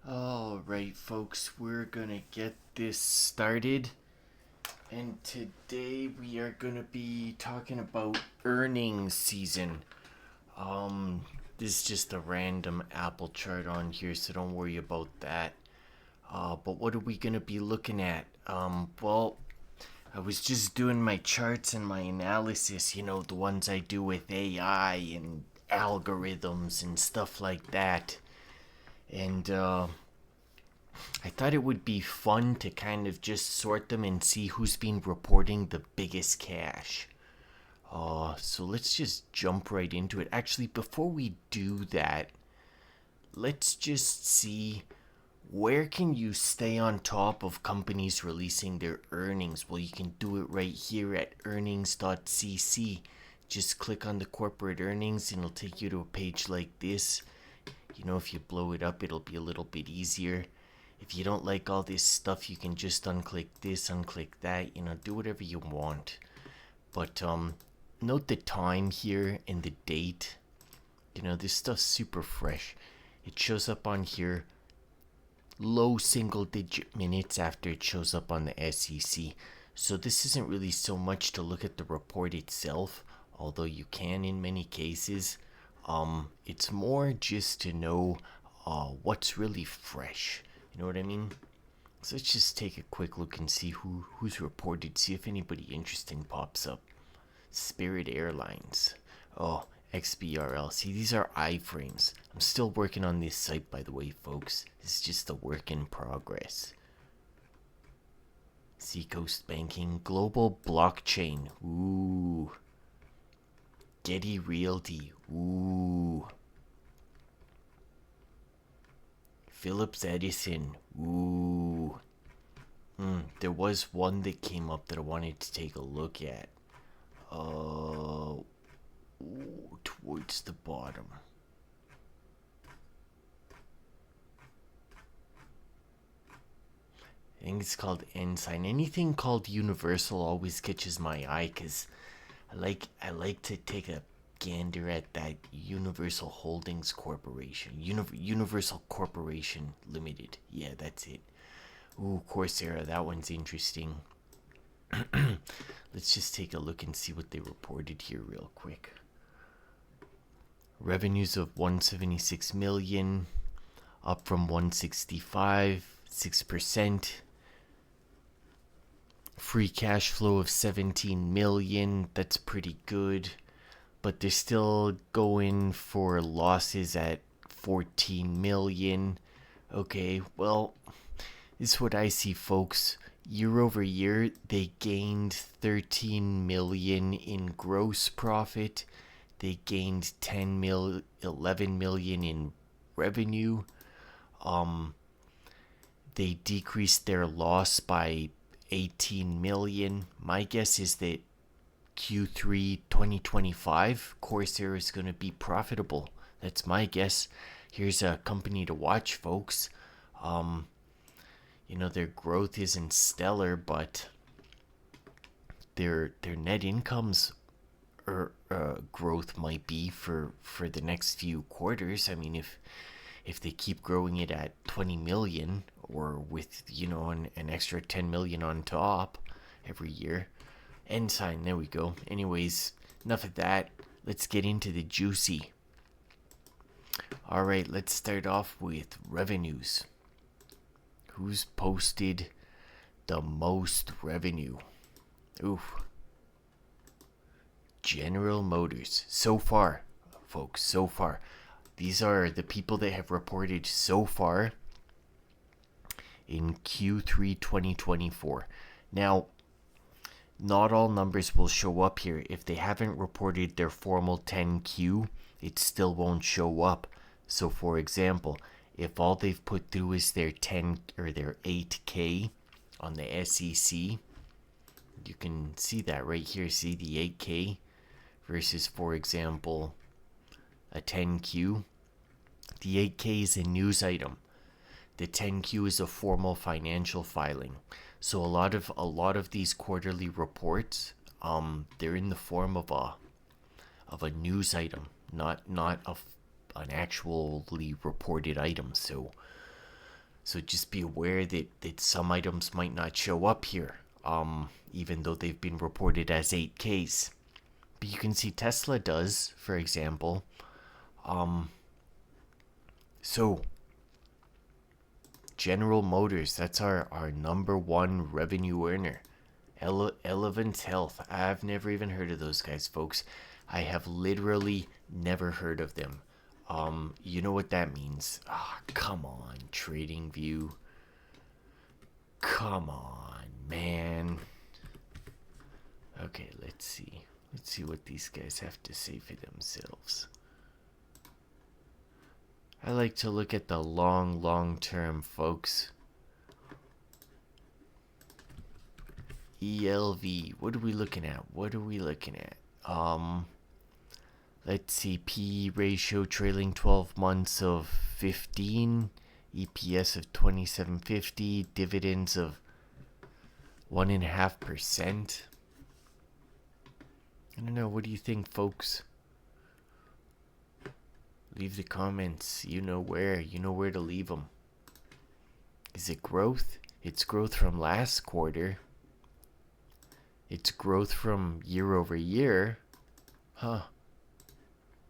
Alright, folks, we're gonna get this started. And today we are gonna be talking about earnings season. This is just a random Apple chart on here, so don't worry about that. But what are we gonna be looking at? Well, I was just doing my charts and my analysis, the ones I do with AI and algorithms and stuff like that. And I thought it would be fun to kind of just sort them and see who's been reporting the biggest cash. So let's just jump right into it. Actually, before we do that, let's just see where can you stay on top of companies releasing their earnings. Well, you can do it right here at earnings.cc. Just click on the corporate earnings and it'll take you to a page like this. If you blow it up, it'll be a little bit easier. If you don't like all this stuff, you can just unclick this, unclick that, do whatever you want. But note the time here and the date. This stuff's super fresh. It shows up on here low single digit minutes after it shows up on the SEC. So this isn't really so much to look at the report itself, although you can in many cases. It's more just to know what's really fresh. You know what I mean? So let's just take a quick look and see who's reported. See if anybody interesting pops up. Spirit Airlines. Oh, XBRL. See, these are iframes. I'm still working on this site, by the way, folks. This is just a work in progress. Seacoast Banking. Global Blockchain. Ooh. Getty Realty. Ooh. Phillips Edison. Ooh. There was one that came up that I wanted to take a look at. Towards the bottom. I think it's called Ensign. Anything called Universal always catches my eye because I like to take a gander at that Universal Holdings Corporation. Universal Corporation Limited. Yeah, that's it. Ooh, Coursera. That one's interesting. Let's just take a look and see what they reported here real quick. Revenues of 176 million, up from 165, 6%. Free cash flow of 17 million, that's pretty good. But they're still going for losses at 14 million. Okay, well, this is what I see, folks. Year over year, they gained 13 million in gross profit. They gained 11 million in revenue. They decreased their loss by 18 million. My guess is that Q3 2025, Corsair is going to be profitable. That's my guess. Here's a company to watch, folks. Their growth isn't stellar, but their net incomes growth might be for the next few quarters. I mean, if they keep growing it at 20 million or with an extra 10 million on top every year. Ensign, there we go. Anyways, enough of that. Let's get into the juicy. All right, let's start off with revenues. Who's posted the most revenue? Oof. General Motors. So far, folks, so far. These are the people that have reported so far in Q3 2024. Now, not all numbers will show up here. If they haven't reported their formal 10Q, it still won't show up. So, for example, if all they've put through is their 10 or their 8K on the SEC, you can see that right here. See the 8K versus, for example, a 10Q. The 8K is a news item. The 10Q is a formal financial filing. So a lot of these quarterly reports, they're in the form of a news item, not an actually reported item. So So just be aware that some items might not show up here, even though they've been reported as 8Ks. But you can see Tesla does, for example. So General Motors, that's our number one revenue earner. Elevance Health, I've never even heard of those guys, folks. I have literally never heard of them. You know what that means? Come on, TradingView. Come on, man. Okay, let's see. Let's see what these guys have to say for themselves. I like to look at the long term, folks. ELV, what are we looking at? Let's see, PE ratio trailing 12 months of 15, EPS of 27.50, dividends of 1.5%. I don't know, what do you think, folks? Leave the comments. You know where to leave them. Is it growth? It's growth from last quarter. It's growth from year over year. Huh.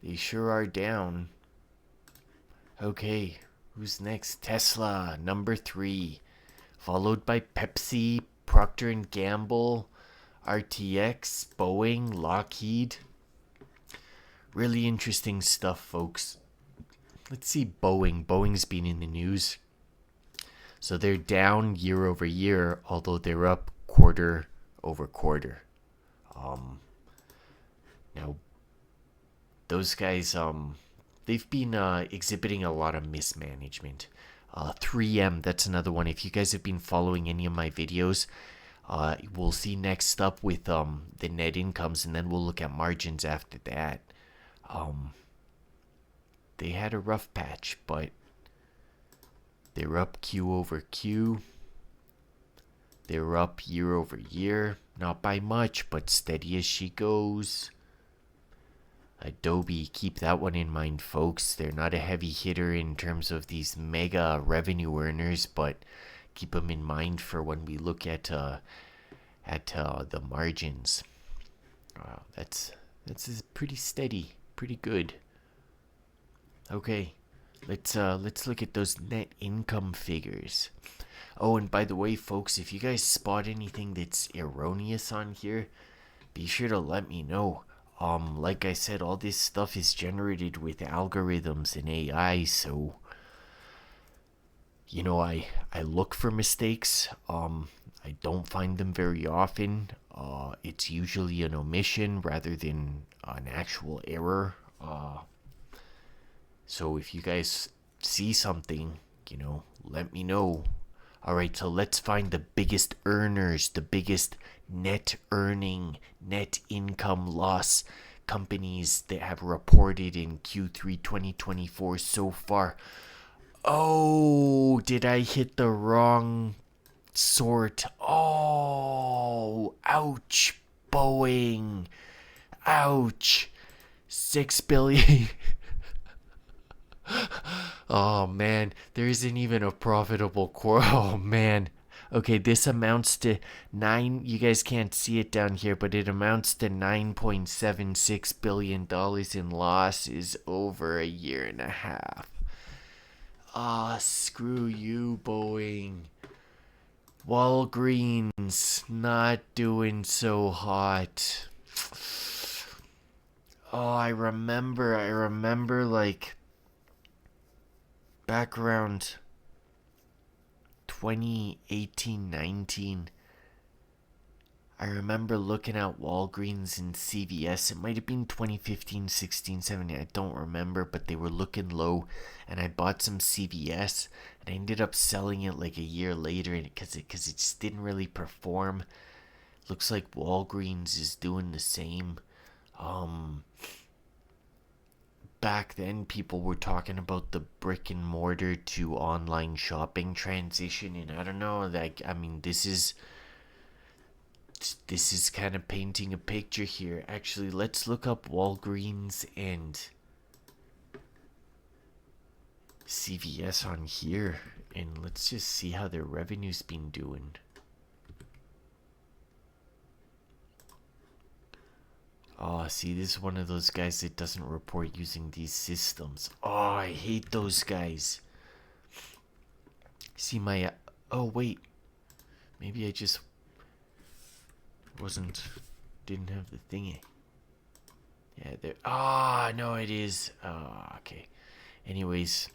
They sure are down. Okay, who's next? Tesla, number 3. Followed by Pepsi, Procter & Gamble, RTX, Boeing, Lockheed. Really interesting stuff, folks. Let's see Boeing. Boeing's been in the news. So they're down year over year, although they're up quarter over quarter. Now, those guys, they've been exhibiting a lot of mismanagement. 3M, that's another one. If you guys have been following any of my videos, we'll see next up with the net incomes, and then we'll look at margins after that. They had a rough patch, but they're up Q over Q. They're up year over year. Not by much, but steady as she goes. Adobe, keep that one in mind, folks. They're not a heavy hitter in terms of these mega revenue earners, but keep them in mind for when we look at the margins. That's pretty steady, pretty good. Okay, let's look at those net income figures. Oh, and by the way, folks, if you guys spot anything that's erroneous on here, be sure to let me know. Like I said, all this stuff is generated with algorithms and AI, so I look for mistakes. I don't find them very often. It's usually an omission rather than an actual error. So if you guys see something, let me know. Alright, so let's find the biggest earners, the biggest net income loss companies that have reported in Q3 2024 so far. Oh, did I hit the wrong sort? Oh, ouch, Boeing. Ouch. 6 billion. Oh man, there isn't even a profitable core. Oh man. Okay, this amounts to 9. You guys can't see it down here, but it amounts to $9.76 billion in losses over a year and a half. Screw you, Boeing. Walgreens, not doing so hot. Oh, I remember like back around 2018-19, I remember looking at Walgreens and CVS. It might have been 2015-16-17, I don't remember, but they were looking low, and I bought some CVS, and I ended up selling it like a year later because it just didn't really perform. Looks like Walgreens is doing the same. Back then, people were talking about the brick and mortar to online shopping transition, and I don't know, this is kind of painting a picture here. Actually, let's look up Walgreens and CVS on here, And let's just see how their revenue's been doing. Oh, see, this is one of those guys that doesn't report using these systems. Oh, I hate those guys. See my... oh, wait. Maybe I just didn't have the thingy. Yeah, there... ah, no, it is. Oh, okay. Anyways.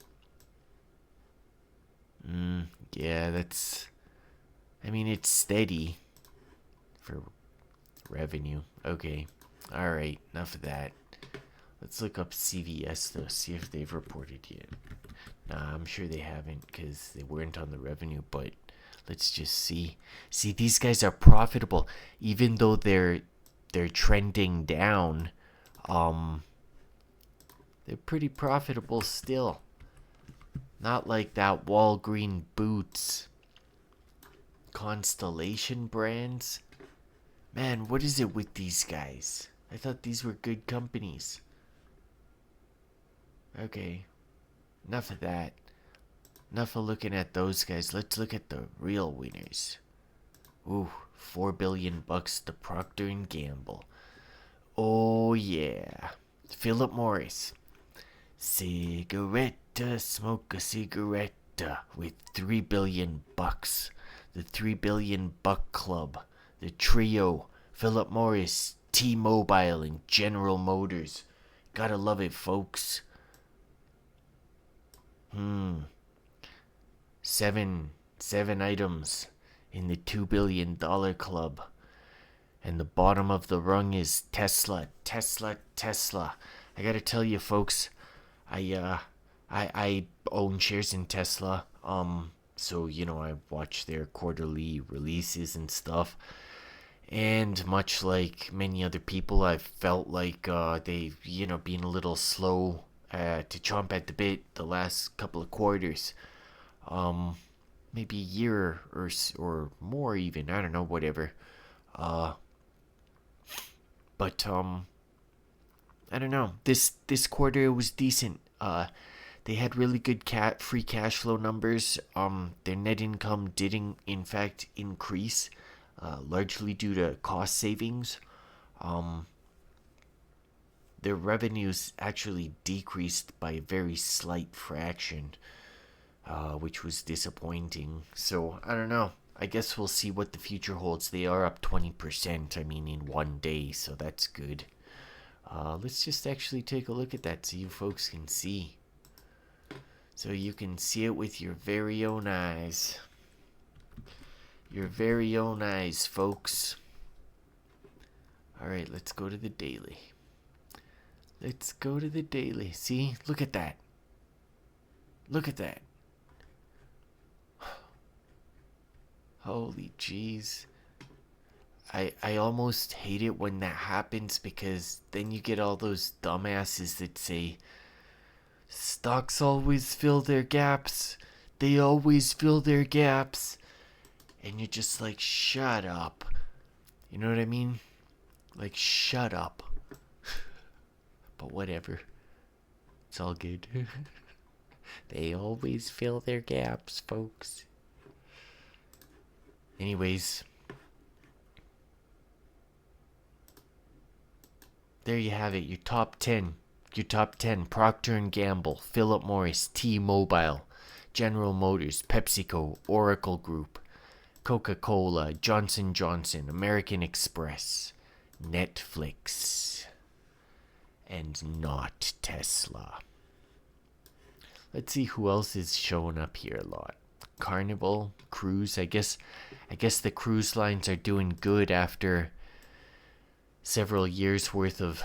Yeah, that's... I mean, it's steady for revenue. Okay. Alright, enough of that. Let's look up CVS, though, see if they've reported yet. Nah, I'm sure they haven't, because they weren't on the revenue, but let's just see. See, these guys are profitable, even though they're trending down. They're pretty profitable still. Not like that Walgreen Boots. Constellation Brands. Man, what is it with these guys? I thought these were good companies. Okay. Enough of that. Enough of looking at those guys. Let's look at the real winners. Ooh, $4 billion to Procter & Gamble. Oh yeah. Philip Morris. Cigarette, smoke a cigarette with $3 billion. The $3 billion Club. The trio. Philip Morris, T-Mobile, and General Motors. Gotta love it, folks. Seven items in the $2 billion club. And the bottom of the rung is Tesla. I gotta tell you, folks, I own shares in Tesla. So, I watch their quarterly releases and stuff. And much like many other people, I've felt like they've, been a little slow to chomp at the bit the last couple of quarters. Maybe a year or more even. I don't know, whatever. But I don't know. This quarter was decent. They had really good free cash flow numbers. Their net income did in fact increase, largely due to cost savings. Their revenues actually decreased by a very slight fraction, which was disappointing. So, I don't know. I guess we'll see what the future holds. They are up 20%, in one day, so that's good. Let's just actually take a look at that so you folks can see. So you can see it with your very own eyes. Your very own eyes, folks. Alright, let's go to the daily. See? Look at that. Holy jeez. I almost hate it when that happens, because then you get all those dumbasses that say, stocks always fill their gaps. They always fill their gaps. And you're just like, shut up. You know what I mean? Like, shut up. But whatever. It's all good. They always fill their gaps, folks. Anyways. There you have it. Your top 10. Procter & Gamble, Philip Morris, T-Mobile, General Motors, PepsiCo, Oracle Group, Coca-Cola, Johnson & Johnson, American Express, Netflix, and not Tesla. Let's see who else is showing up here a lot. Carnival, cruise. I guess the cruise lines are doing good after several years worth of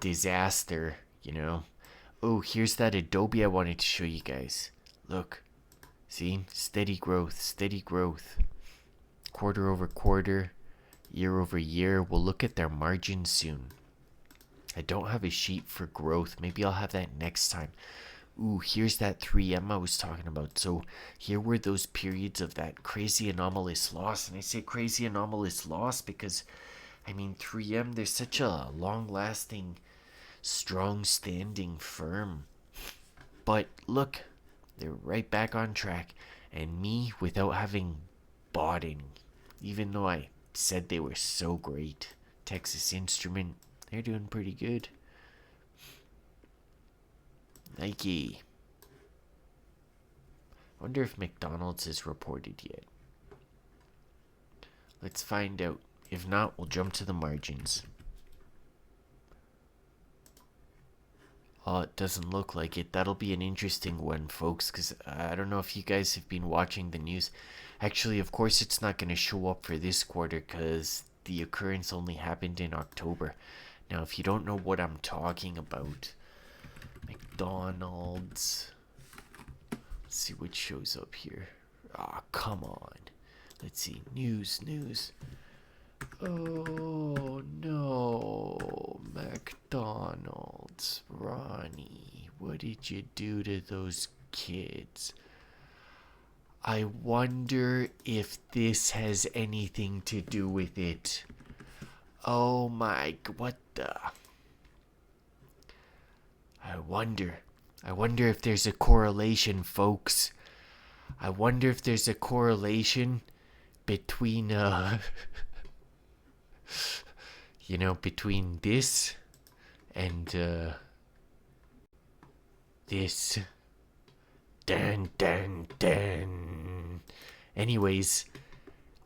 disaster, Oh, here's that Adobe I wanted to show you guys. Look. See? Steady growth. Quarter over quarter, year over year. We'll look at their margins soon. I don't have a sheet for growth. Maybe I'll have that next time. Ooh, here's that 3M I was talking about. So here were those periods of that crazy anomalous loss. And I say crazy anomalous loss because, 3M, they're such a long-lasting, strong-standing firm. But look, They're right back on track. And me, without having bought any, even though I said they were so great. Texas Instrument, they're doing pretty good. Nike. Wonder if McDonald's has reported yet. Let's find out. If not, we'll jump to the margins. Oh, it doesn't look like it. That'll be an interesting one, folks, because I don't know if you guys have been watching the news. Actually, of course, it's not going to show up for this quarter because the occurrence only happened in October. Now, if you don't know what I'm talking about, McDonald's. Let's see what shows up here. Ah, come on. Let's see. News. Oh, no. McDonald's. Ronnie, what did you do to those kids? I wonder if this has anything to do with it. Oh my, what the? I wonder if there's a correlation, folks. I wonder if there's a correlation between, between this and, this. Dun, dun, dun. Anyways,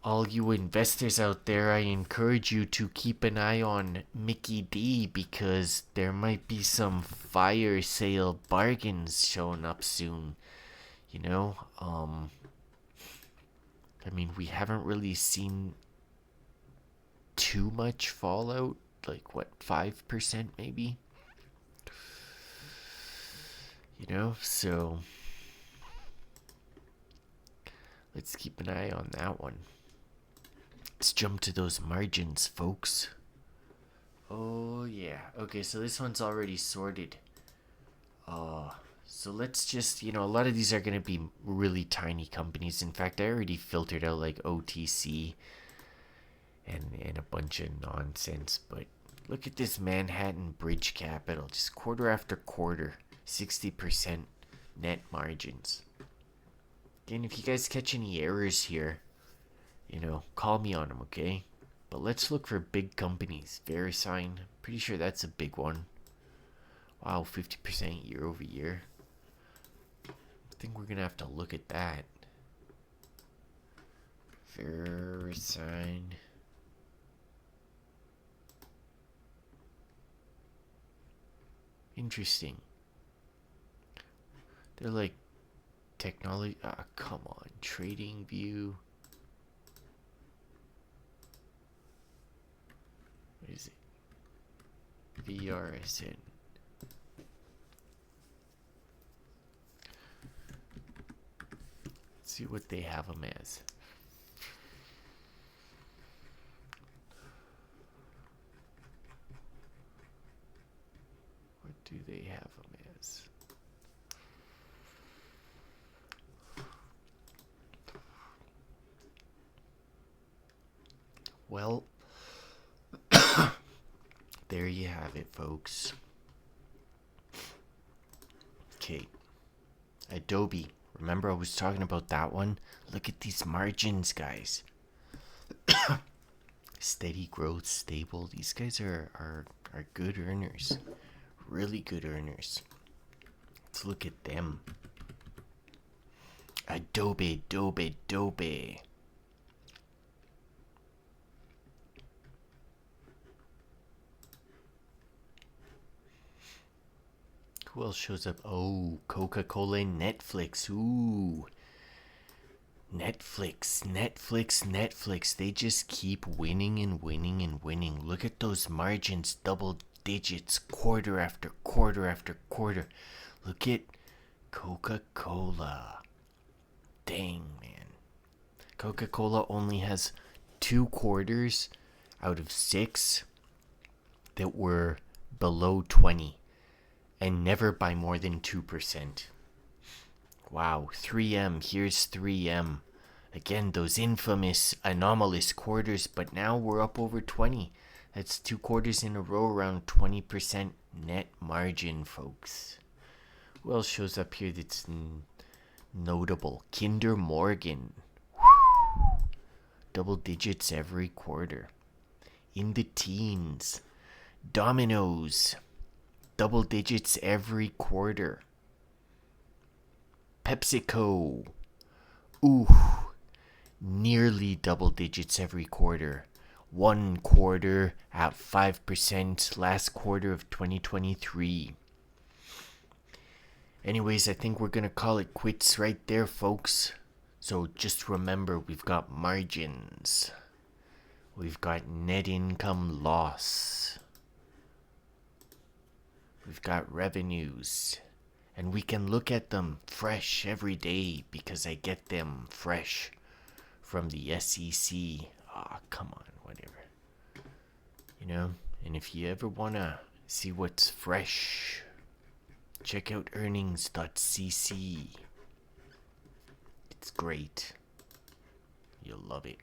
all you investors out there, I encourage you to keep an eye on Mickey D because there might be some fire sale bargains showing up soon. We haven't really seen too much fallout, like what, 5% maybe? So let's keep an eye on that one. Let's jump to those margins, folks. Oh, yeah. Okay, so this one's already sorted. So let's just, a lot of these are going to be really tiny companies. In fact, I already filtered out like OTC and a bunch of nonsense. But look at this Manhattan Bridge Capital. Just quarter after quarter, 60% net margins. Again, if you guys catch any errors here, call me on them, okay? But let's look for big companies. VeriSign, pretty sure that's a big one. Wow, 50% year over year. I think we're gonna have to look at that. VeriSign. Interesting. They're like technology. Come on. Trading View. What is it? VRSN. Let's see what they have them as. What do they have them as? Well, there you have it, folks. Okay. Adobe. Remember I was talking about that one? Look at these margins, guys. Steady growth, stable. These guys are good earners. Really good earners. Let's look at them. Adobe. Who else shows up? Oh, Coca-Cola and Netflix. Ooh. Netflix. They just keep winning and winning. Look at those margins, double digits, quarter after quarter. Look at Coca-Cola. Dang, man. Coca-Cola only has 2 quarters out of 6 that were below 20. And never by more than 2%. Wow, 3M, here's 3M. Again, those infamous anomalous quarters, but now we're up over 20. That's 2 quarters in a row around 20% net margin, folks. Who else shows up here that's Notable Kinder Morgan. Double digits every quarter. In the teens. Domino's. Double digits every quarter. PepsiCo. Ooh. Nearly double digits every quarter. One quarter at 5% last quarter of 2023. Anyways, I think we're going to call it quits right there, folks. So just remember, we've got margins. We've got net income loss. We've got revenues. And we can look at them fresh every day because I get them fresh from the SEC. Come on, whatever. And if you ever want to see what's fresh, check out earnings.cc. It's great. You'll love it.